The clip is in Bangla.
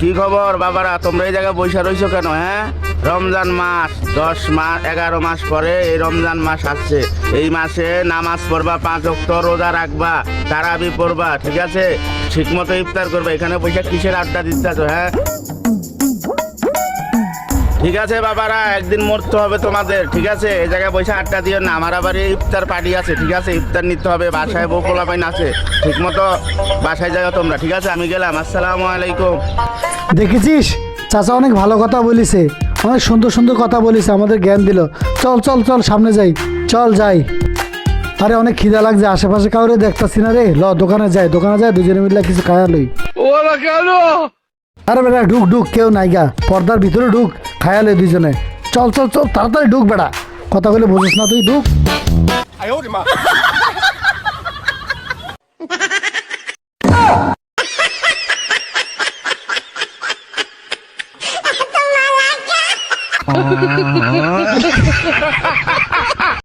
কি খবর বাবারা, তোমরা এই জায়গায় বসে রইছো কেন? হ্যাঁ, রমজান মাস 10 মাস 11 মাস পরে এই রমজান মাস আসছে। এই মাসে নামাজ পড়বা, 5 ওয়াক্ত রোজা রাখবা, তারাবি পড়বা, ঠিক আছে? ঠিক মতো ইফতার করবে। এখানে বসে কিসের আড্ডা দিচ্ছো? হ্যাঁ, ঠিক আছে বাবারা, একদিন মরতে হবে তোমাদের, ঠিক আছে? এই জায়গায় বসে আড্ডা দিও না। আমার আবার এই ইফতার পার্টি আছে, ঠিক আছে? ইফতার নিতে হবে, বাসায় বউ পোলাপাইন আছে। ঠিক মতো বাসায় যাও তোমরা, ঠিক আছে? আমি গেলাম, আসসালামু আলাইকুম। দেখেছিস, চাচা অনেক ভালো কথা বলিছে, অনেক সুন্দর সুন্দর কথা বলিছে, আমাদের জ্ঞান দিল। চল চল চল, সামনে যাই, চল যাই। আরে অনেক খিদা লাগছে, আশেপাশে কাউরে দেখতাছি না রে। ল দোকানে যাই, দুজনে মিলে কিছু খায়া লই। আরে বেটা ঢুক ঢুক, কেউ নাই গা, পর্দার ভিতরে ঢুক, খায়া লই দুজনে। চল চল চল, তাড়াতাড়ি ঢুক বেটা, কথা বলে বুঝিস না তুই, ঢুক।